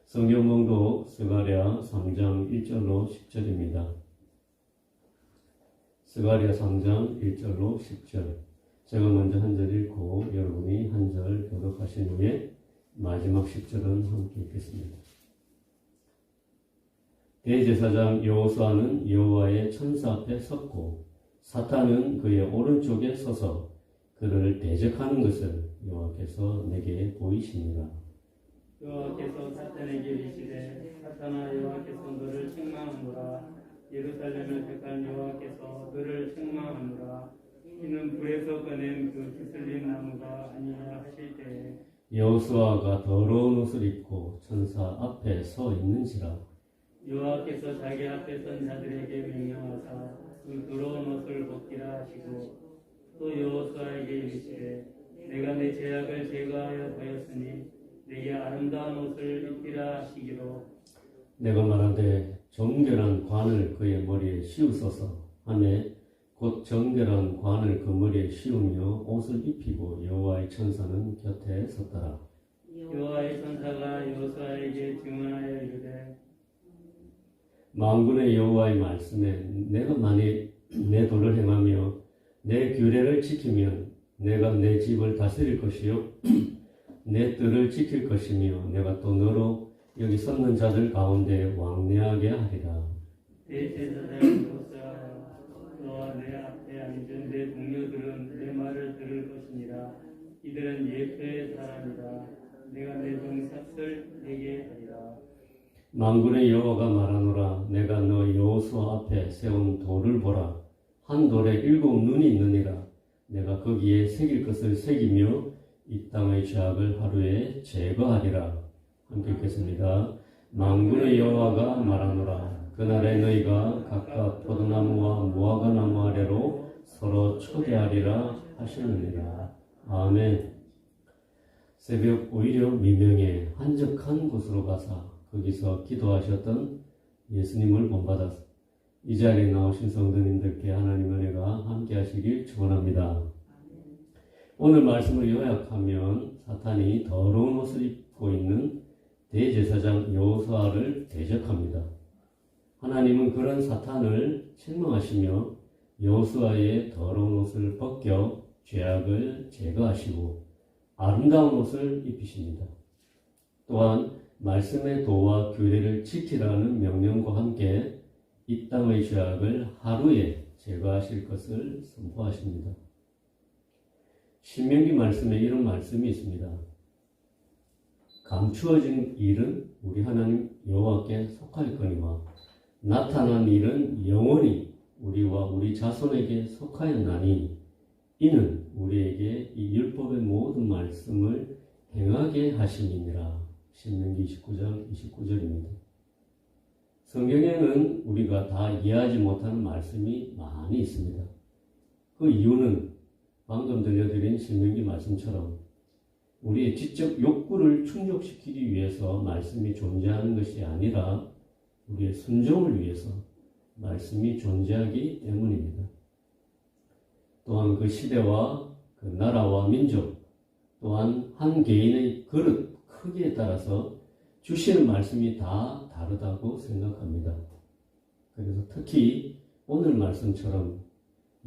성경 봉독 스가랴 3장 1절로 10절입니다. 스가랴 3장 1절로 10절. 제가 먼저 한 절 읽고 여러분이 한 절 교독하신 후에 마지막 10절은 함께 읽겠습니다. 대제사장 여호수아는 여호와의 천사 앞에 섰고 사탄은 그의 오른쪽에 서서 그를 대적하는 것을 여호와께서 내게 보이시니라. 여호와께서 사탄에게 이르시되 사탄아, 여호와께서 너를 책망하노라. 예루살렘을 택한 여호와께서 너를 책망하노라. 이는 불에서 꺼낸 그 기슬린 나무가 아니냐 하실 때에 여호수아가 더러운 옷을 입고 천사 앞에 서 있는지라. 여호와께서 자기 앞에 선 자들에게 명령하사 그 더러운 옷을 벗기라 하시고 또 여호수아에게 이르시되 내가 내 죄악을 제거하여 보였으니 내게 아름다운 옷을 입히라 하시기로 내가 말하되 정결한 관을 그의 머리에 씌우소서 하매 곧 정결한 관을 그 머리에 씌우며 옷을 입히고 여호와의 천사는 곁에 섰더라. 여호와의 천사가 여호수아에게 증언하여 이르되 만군의 여호와의 말씀에 내가 만일 내 도를 행하며 내 규례를 지키면 내가 내 집을 다스릴 것이요 내 뜰을 지킬 것이며 내가 또 너로 여기 섰는 자들 가운데 왕래하게 하리라. 대제사장 여호수아여, 너와 내 앞에 앉은 내 동료들은 내 말을 들을 것이니라. 이들은 예표의 사람이다. 내가 내 종 삭을 내게 하리라. 만군의 여호와가 말하노라. 내가 너 여호수아 앞에 세운 돌을 보라. 한 돌에 7 눈이 있느니라. 내가 거기에 새길 것을 새기며 이 땅의 죄악을 하루에 제거하리라. 함께 읽겠습니다. 만군의 여호와가 말하노라. 그날에 너희가 각각 포도나무와 무화과나무 아래로 서로 초대하리라 하시느니라. 아멘. 새벽 오히려 미명에 한적한 곳으로 가사 거기서 기도하셨던 예수님을 본받아서 이 자리에 나오신 성도님들께 하나님의 은혜가 함께 하시길 축원합니다. 오늘 말씀을 요약하면 사탄이 더러운 옷을 입고 있는 대제사장 여호수아를 대적합니다. 하나님은 그런 사탄을 책망하시며 여호수아의 더러운 옷을 벗겨 죄악을 제거하시고 아름다운 옷을 입히십니다. 또한 말씀의 도와 규례를 지키라는 명령과 함께 이 땅의 죄악을 하루에 제거하실 것을 선포하십니다. 신명기 말씀에 이런 말씀이 있습니다. 감추어진 일은 우리 하나님 여호와께 속하였거니와 나타난 일은 영원히 우리와 우리 자손에게 속하였나니 이는 우리에게 이 율법의 모든 말씀을 행하게 하심이니라. 신명기 29장 29절입니다. 성경에는 우리가 다 이해하지 못하는 말씀이 많이 있습니다. 그 이유는 방금 들려드린 신명기 말씀처럼 우리의 지적 욕구를 충족시키기 위해서 말씀이 존재하는 것이 아니라 우리의 순종을 위해서 말씀이 존재하기 때문입니다. 또한 그 시대와 그 나라와 민족 또한 한 개인의 그릇 크기에 따라서 주시는 말씀이 다 다르다고 생각합니다. 그래서 특히 오늘 말씀처럼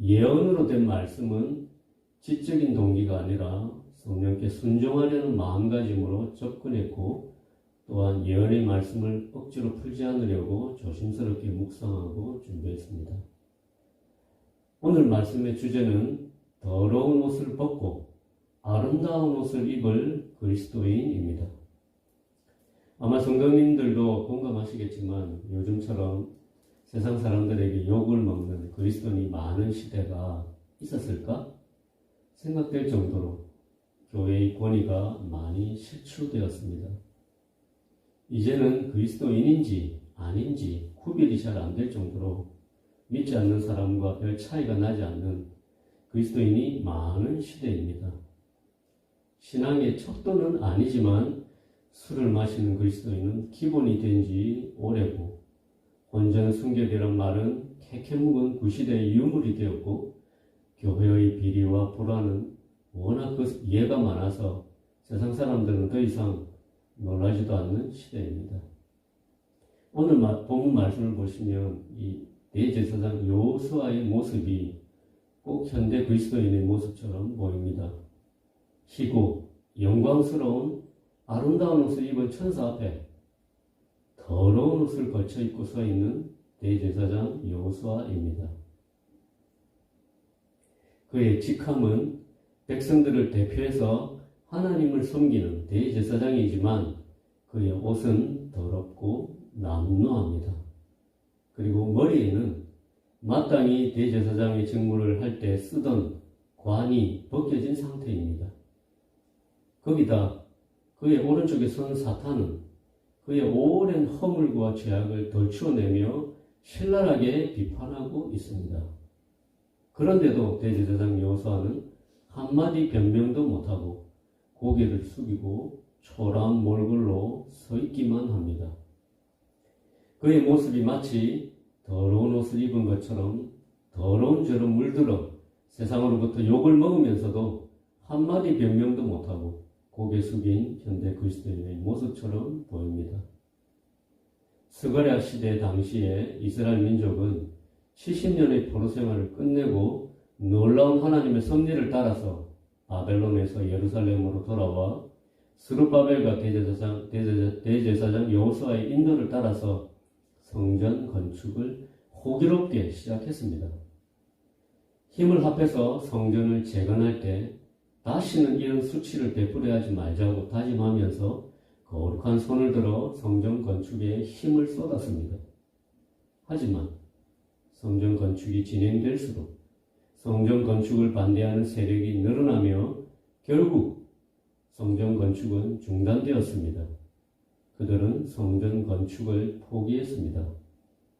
예언으로 된 말씀은 지적인 동기가 아니라 성령께 순종하려는 마음가짐으로 접근했고 또한 예언의 말씀을 억지로 풀지 않으려고 조심스럽게 묵상하고 준비했습니다. 오늘 말씀의 주제는 더러운 옷을 벗고 아름다운 옷을 입을 그리스도인입니다. 아마 성도님들도 공감하시겠지만 요즘처럼 세상 사람들에게 욕을 먹는 그리스도인이 많은 시대가 있었을까? 생각될 정도로 교회의 권위가 많이 실추되었습니다. 이제는 그리스도인인지 아닌지 구별이 잘 안 될 정도로 믿지 않는 사람과 별 차이가 나지 않는 그리스도인이 많은 시대입니다. 신앙의 척도는 아니지만 술을 마시는 그리스도인은 기본이 된 지 오래고 혼전순결이란 말은 캐캐묵은 구시대의 유물이 되었고 교회의 비리와 불화는 워낙 그 예가 많아서 세상 사람들은 더 이상 놀라지도 않는 시대입니다. 오늘 본문 말씀을 보시면 이 대제사장 여호수아의 모습이 꼭 현대 그리스도인의 모습처럼 보입니다. 희고 영광스러운 아름다운 옷을 입은 천사 앞에 더러운 옷을 걸쳐 입고 서 있는 대제사장 여호수아입니다. 그의 직함은 백성들을 대표해서 하나님을 섬기는 대제사장이지만 그의 옷은 더럽고 남루합니다. 그리고 머리에는 마땅히 대제사장의 직무를 할 때 쓰던 관이 벗겨진 상태입니다. 거기다 그의 오른쪽에 선 사탄은 그의 오랜 허물과 죄악을 덜추어내며 신랄하게 비판하고 있습니다. 그런데도 대제사장 여호수아는 한마디 변명도 못하고 고개를 숙이고 초라한 몰골로 서 있기만 합니다. 그의 모습이 마치 더러운 옷을 입은 것처럼 더러운 죄로 물들어 세상으로부터 욕을 먹으면서도 한마디 변명도 못하고 고개 숙인 현대 그리스도인의 모습처럼 보입니다. 스가랴 시대 당시에 이스라엘 민족은 70년의 포로 생활을 끝내고 놀라운 하나님의 섭리를 따라서 바벨론에서 예루살렘으로 돌아와 스룹바벨과 대제사장 여호수아의 인도를 따라서 성전 건축을 호기롭게 시작했습니다. 힘을 합해서 성전을 재건할 때 다시는 이런 수치를 베풀어야 하지 말자고 다짐하면서 거룩한 손을 들어 성전 건축에 힘을 쏟았습니다. 하지만 성전 건축이 진행될수록 성전 건축을 반대하는 세력이 늘어나며 결국 성전 건축은 중단되었습니다. 그들은 성전 건축을 포기했습니다.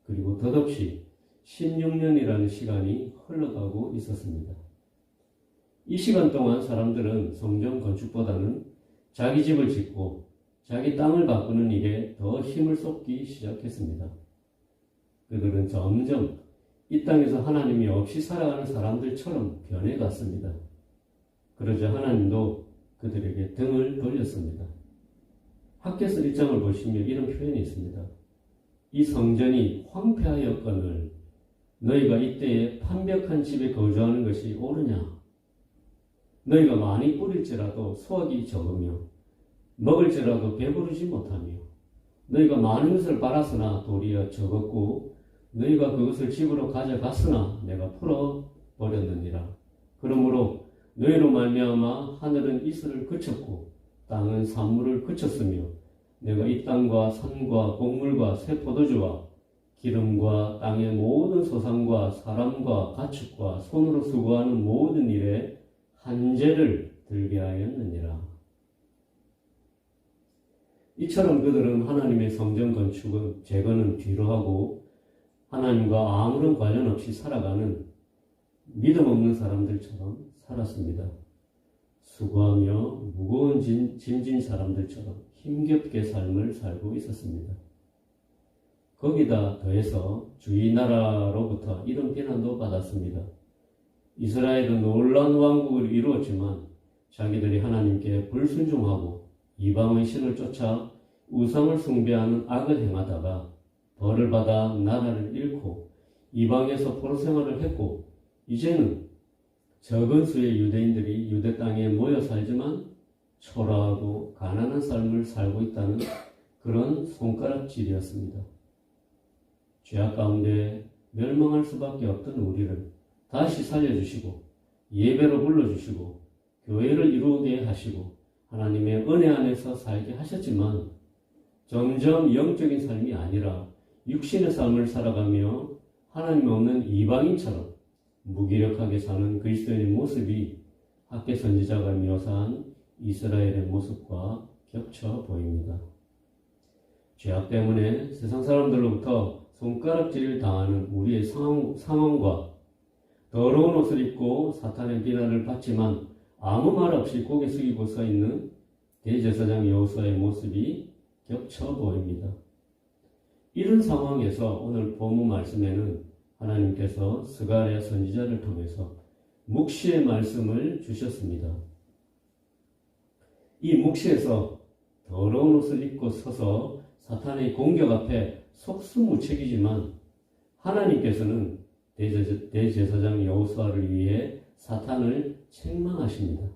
그리고 덧없이 16년이라는 시간이 흘러가고 있었습니다. 이 시간 동안 사람들은 성전 건축보다는 자기 집을 짓고 자기 땅을 바꾸는 일에 더 힘을 쏟기 시작했습니다. 그들은 점점 이 땅에서 하나님이 없이 살아가는 사람들처럼 변해갔습니다. 그러자 하나님도 그들에게 등을 돌렸습니다. 학개서 1장을 보시면 이런 표현이 있습니다. 이 성전이 황폐하였거늘 너희가 이때에 판벽한 집에 거주하는 것이 옳으냐? 너희가 많이 뿌릴지라도 수확이 적으며 먹을지라도 배부르지 못하며 너희가 많은 것을 빨았으나 도리어 적었고 너희가 그것을 집으로 가져갔으나 내가 풀어버렸느니라. 그러므로 너희로 말미암아 하늘은 이슬을 그쳤고 땅은 산물을 그쳤으며 내가 이 땅과 산과 곡물과 새 포도주와 기름과 땅의 모든 소산과 사람과 가축과 손으로 수고하는 모든 일에 한재를 들게 하였느니라. 이처럼 그들은 하나님의 성전 건축은 재건은 뒤로 하고 하나님과 아무런 관련 없이 살아가는 믿음 없는 사람들처럼 살았습니다. 수고하며 무거운 짐진 사람들처럼 힘겹게 삶을 살고 있었습니다. 거기다 더해서 주위 나라로부터 이런 비난도 받았습니다. 이스라엘은 놀라운 왕국을 이루었지만 자기들이 하나님께 불순종하고 이방의 신을 쫓아 우상을 숭배하는 악을 행하다가 벌을 받아 나라를 잃고 이방에서 포로 생활을 했고 이제는 적은 수의 유대인들이 유대 땅에 모여 살지만 초라하고 가난한 삶을 살고 있다는 그런 손가락질이었습니다. 죄악 가운데 멸망할 수밖에 없던 우리를 다시 살려주시고 예배로 불러주시고 교회를 이루게 하시고 하나님의 은혜 안에서 살게 하셨지만 점점 영적인 삶이 아니라 육신의 삶을 살아가며 하나님 없는 이방인처럼 무기력하게 사는 그리스도인의 모습이 학개 선지자가 묘사한 이스라엘의 모습과 겹쳐 보입니다. 죄악 때문에 세상 사람들로부터 손가락질을 당하는 우리의 상황과 더러운 옷을 입고 사탄의 비난을 받지만 아무 말 없이 고개 숙이고 서 있는 대제사장 여호수아의 모습이 겹쳐 보입니다. 이런 상황에서 오늘 본문 말씀에는 하나님께서 스가랴 선지자를 통해서 묵시의 말씀을 주셨습니다. 이 묵시에서 더러운 옷을 입고 서서 사탄의 공격 앞에 속수무책이지만 하나님께서는 대제사장 여호수아를 위해 사탄을 책망하십니다.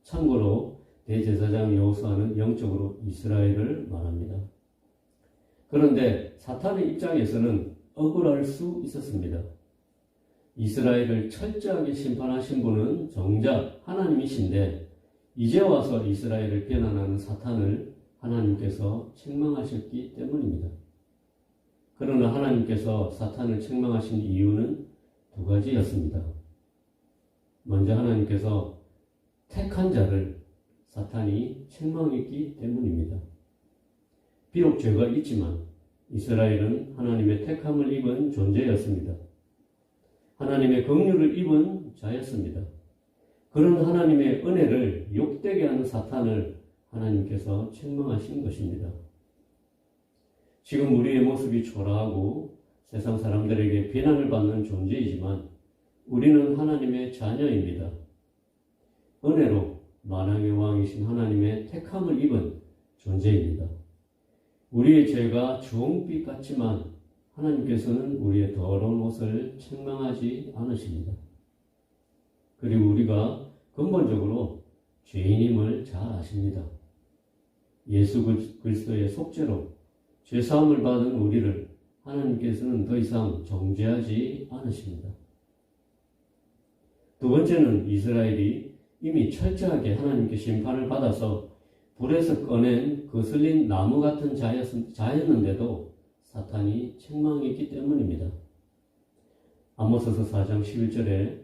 참고로 대제사장 여호수아는 영적으로 이스라엘을 말합니다. 그런데 사탄의 입장에서는 억울할 수 있었습니다. 이스라엘을 철저하게 심판하신 분은 정작 하나님이신데 이제 와서 이스라엘을 비난하는 사탄을 하나님께서 책망하셨기 때문입니다. 그러나 하나님께서 사탄을 책망하신 이유는 두 가지였습니다. 먼저 하나님께서 택한 자를 사탄이 책망했기 때문입니다. 비록 죄가 있지만 이스라엘은 하나님의 택함을 입은 존재였습니다. 하나님의 긍휼을 입은 자였습니다. 그런 하나님의 은혜를 욕되게 하는 사탄을 하나님께서 책망하신 것입니다. 지금 우리의 모습이 초라하고 세상 사람들에게 비난을 받는 존재이지만 우리는 하나님의 자녀입니다. 은혜로 만왕의 왕이신 하나님의 택함을 입은 존재입니다. 우리의 죄가 주홍빛 같지만 하나님께서는 우리의 더러운 옷을 책망하지 않으십니다. 그리고 우리가 근본적으로 죄인임을 잘 아십니다. 예수 그리스도의 속죄로 죄사함을 받은 우리를 하나님께서는 더 이상 정죄하지 않으십니다. 두 번째는 이스라엘이 이미 철저하게 하나님께 심판을 받아서 불에서 꺼낸 거슬린 나무 같은 자였는데도 사탄이 책망했기 때문입니다. 아모스서 4장 11절에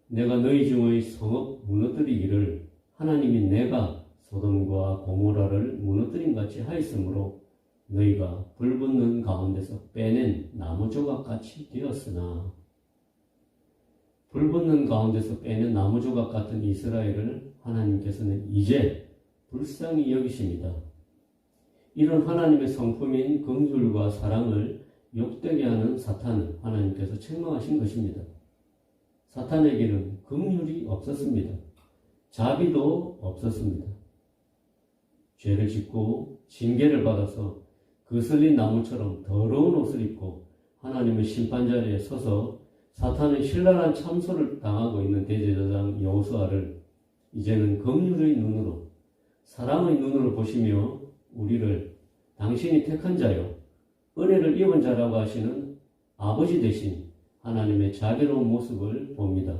내가 너희 중의 성읍 무너뜨리기를 하나님이 내가 소돔과 고모라를 무너뜨린 같이 하였으므로 너희가 불붙는 가운데서 빼낸 나무 조각같이 되었으나 불붙는 가운데서 빼낸 나무 조각 같은 이스라엘을 하나님께서는 이제 불쌍히 여기십니다. 이런 하나님의 성품인 긍휼과 사랑을 욕되게 하는 사탄을 하나님께서 책망하신 것입니다. 사탄에게는 긍휼이 없었습니다. 자비도 없었습니다. 죄를 짓고 징계를 받아서 거슬린 나무처럼 더러운 옷을 입고 하나님의 심판자리에 서서 사탄의 신랄한 참소를 당하고 있는 대제사장 여호수아를 이제는 긍휼의 눈으로 사랑의 눈으로 보시며 우리를 당신이 택한 자요 은혜를 입은 자라고 하시는 아버지 되신 하나님의 자비로운 모습을 봅니다.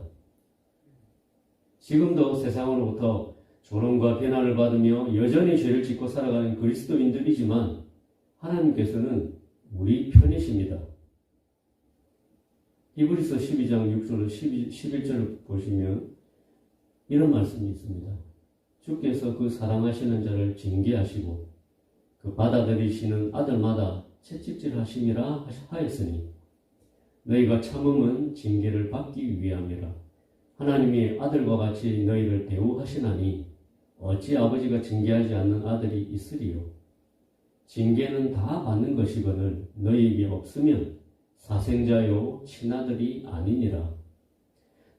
지금도 세상으로부터 조롱과 비난을 받으며 여전히 죄를 짓고 살아가는 그리스도인들이지만 하나님께서는 우리 편이십니다. 히브리서 12장 6절 11절을 보시면 이런 말씀이 있습니다. 주께서 그 사랑하시는 자를 징계하시고 그 받아들이시는 아들마다 채찍질하심이라 하였으니 너희가 참음은 징계를 받기 위함이라. 하나님이 아들과 같이 너희를 대우하시나니 어찌 아버지가 징계하지 않는 아들이 있으리요. 징계는 다 받는 것이거늘 너희에게 없으면 사생자요 친아들이 아니니라.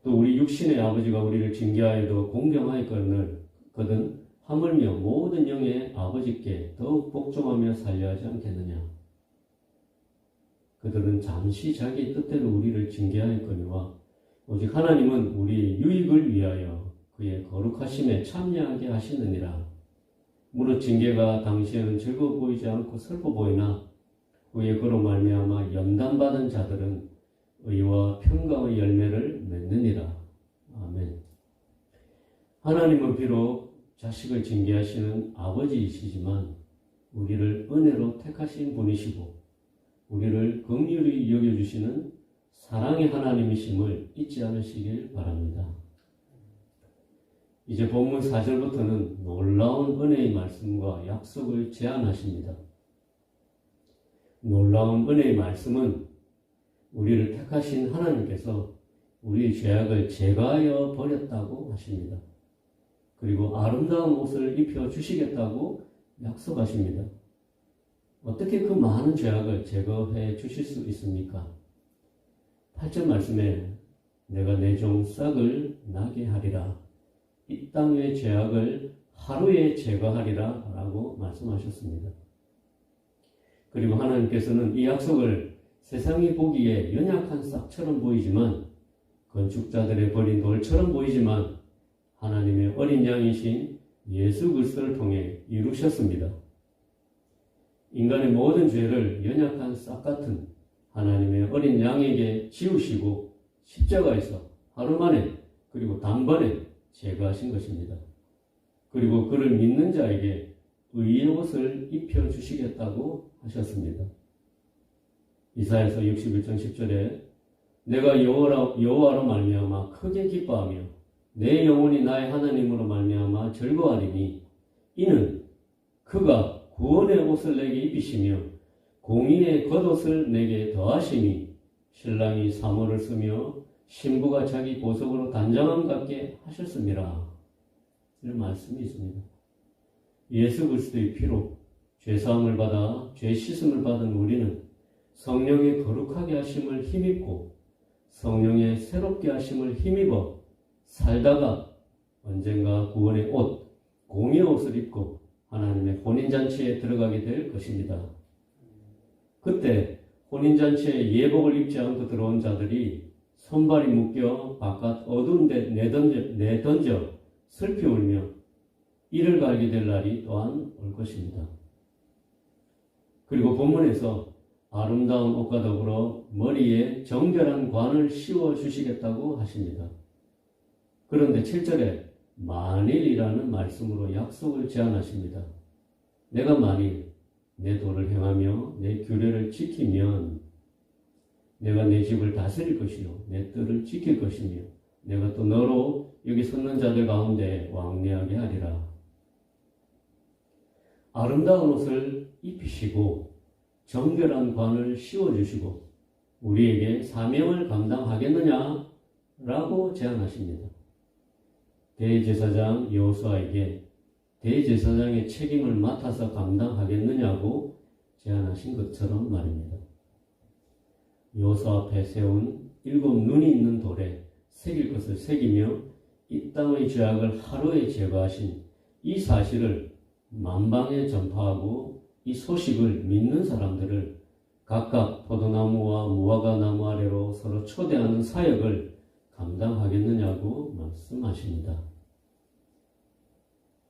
또 우리 육신의 아버지가 우리를 징계하여도 공경하였거든 하물며 모든 영의 아버지께 더욱 복종하며 살려 하지 않겠느냐. 그들은 잠시 자기 뜻대로 우리를 징계하였거니와 오직 하나님은 우리의 유익을 위하여 그의 거룩하심에 참여하게 하시느니라. 무릇 징계가 당시에는 즐거워 보이지 않고 슬퍼 보이나 그의 그로 말미암아 연단받은 자들은 의와 평강의 열매를 맺느니라. 아멘. 하나님은 비록 자식을 징계하시는 아버지이시지만 우리를 은혜로 택하신 분이시고 우리를 긍휼히 여겨주시는 사랑의 하나님이심을 잊지 않으시길 바랍니다. 이제 본문 4절부터는 놀라운 은혜의 말씀과 약속을 제안하십니다. 놀라운 은혜의 말씀은 우리를 택하신 하나님께서 우리의 죄악을 제거하여 버렸다고 하십니다. 그리고 아름다운 옷을 입혀주시겠다고 약속하십니다. 어떻게 그 많은 죄악을 제거해 주실 수 있습니까? 8절 말씀에 내가 내 종 싹을 나게 하리라. 이 땅의 죄악을 하루에 제거하리라 라고 말씀하셨습니다. 그리고 하나님께서는 이 약속을 세상이 보기에 연약한 싹처럼 보이지만, 건축자들의 버린 돌처럼 보이지만 하나님의 어린 양이신 예수 그리스도를 통해 이루셨습니다. 인간의 모든 죄를 연약한 싹 같은 하나님의 어린 양에게 지우시고 십자가에서 하루 만에 그리고 단번에 제거하신 것입니다. 그리고 그를 믿는 자에게 의의 옷을 입혀주시겠다고 하셨습니다. 이사야서 61장 10절에 내가 여호와로 말미암아 크게 기뻐하며 내 영혼이 나의 하나님으로 말미암아 즐거워하리니 이는 그가 구원의 옷을 내게 입히시며 공의의 겉옷을 내게 더하시니 신랑이 사모를 쓰며 신부가 자기 보석으로 단장함 같게 하셨습니다. 이런 말씀이 있습니다. 예수 그리스도의 피로 죄사함을 받아 죄 씻음을 받은 우리는 성령의 거룩하게 하심을 힘입고 성령의 새롭게 하심을 힘입어 살다가 언젠가 구원의 옷, 공의의 옷을 입고 하나님의 혼인잔치에 들어가게 될 것입니다. 그때 혼인잔치에 예복을 입지 않고 들어온 자들이 손발이 묶여 바깥 어두운 데 내던져 슬피 울며 이를 갈게 될 날이 또한 올 것입니다. 그리고 본문에서 아름다운 옷과 더불어 머리에 정결한 관을 씌워 주시겠다고 하십니다. 그런데 7절에 만일이라는 말씀으로 약속을 제안하십니다. 내가 만일 내 도를 행하며 내 규례를 지키면 내가 내 집을 다스릴 것이요 내 뜰을 지킬 것이며 내가 또 너로 여기 섰는 자들 가운데 왕래하게 하리라. 아름다운 옷을 입히시고 정결한 관을 씌워주시고 우리에게 사명을 감당하겠느냐라고 제안하십니다. 대제사장 여호수아에게 대제사장의 책임을 맡아서 감당하겠느냐고 제안하신 것처럼 말입니다. 여호수아 앞에 세운 7 눈이 있는 돌에 새길 것을 새기며 이 땅의 죄악을 하루에 제거하신 이 사실을 만방에 전파하고 이 소식을 믿는 사람들을 각각 포도나무와 무화과 나무 아래로 서로 초대하는 사역을 감당하겠느냐고 말씀하십니다.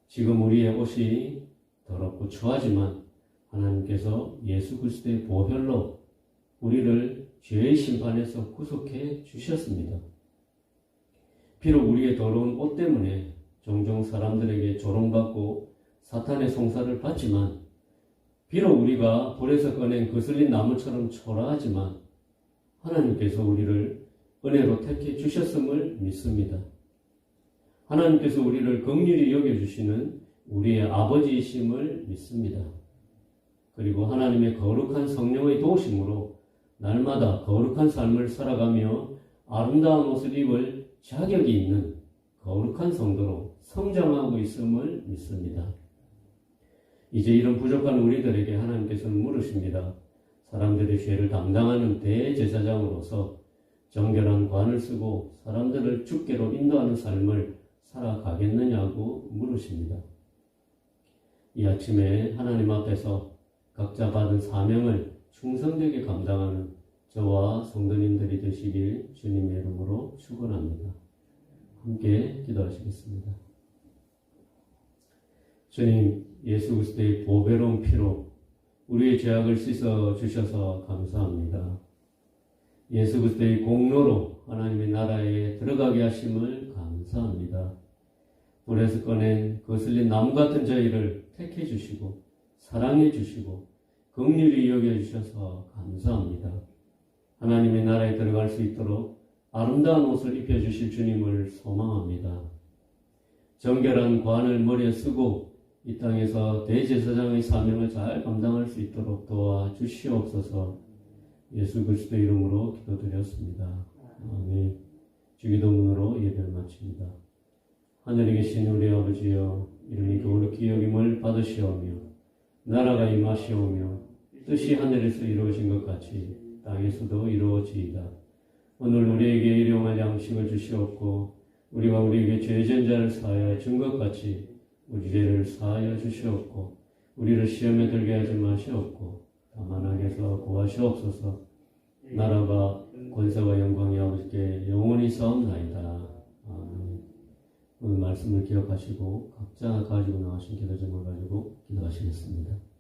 지금 우리의 옷이 더럽고 추하지만 하나님께서 예수 그리스도의 보혈로 우리를 죄의 심판에서 구속해 주셨습니다. 비록 우리의 더러운 옷 때문에 종종 사람들에게 조롱받고 사탄의 송사를 받지만 비록 우리가 불에서 꺼낸 거슬린 나무처럼 초라하지만 하나님께서 우리를 은혜로 택해 주셨음을 믿습니다. 하나님께서 우리를 긍휼히 여겨주시는 우리의 아버지이심을 믿습니다. 그리고 하나님의 거룩한 성령의 도우심으로 날마다 거룩한 삶을 살아가며 아름다운 옷을 입을 자격이 있는 거룩한 성도로 성장하고 있음을 믿습니다. 이제 이런 부족한 우리들에게 하나님께서는 물으십니다. 사람들의 죄를 담당하는 대제사장으로서 정결한 관을 쓰고 사람들을 주께로 인도하는 삶을 살아가겠느냐고 물으십니다. 이 아침에 하나님 앞에서 각자 받은 사명을 충성되게 감당하는 저와 성도님들이 되시길 주님의 이름으로 축원합니다. 함께 기도하시겠습니다. 주님, 예수 그리스도의 보배로운 피로 우리의 죄악을 씻어 주셔서 감사합니다. 예수 그리스도의 공로로 하나님의 나라에 들어가게 하심을 감사합니다. 불에서 꺼낸 거슬린 나무 같은 저희를 택해 주시고 사랑해 주시고 긍휼히 여겨 주셔서 감사합니다. 하나님의 나라에 들어갈 수 있도록 아름다운 옷을 입혀 주실 주님을 소망합니다. 정결한 관을 머리에 쓰고 이 땅에서 대제사장의 사명을 잘 감당할 수 있도록 도와주시옵소서. 예수 그리스도 이름으로 기도드렸습니다. 아멘. 주기도문으로 예배를 마칩니다. 하늘에 계신 우리 아버지여, 이름이 거룩히 여김을 받으시오며 나라가 임하시오며 뜻이 하늘에서 이루어진 것 같이 땅에서도 이루어지이다. 오늘 우리에게 일용할 양식을 주시옵고 우리가 우리에게 죄진 자를 사하여 준 것 같이 우리 죄를 사하여 주시옵고 우리를 시험에 들게 하지 마시옵고 다만 악에서 구하시옵소서. 나라가 권세와 영광이 아버지께 영원히 사옵나이다. 아멘. 오늘 말씀을 기억하시고 각자 가지고 나가신 기도 제목을 가지고 기도하시겠습니다.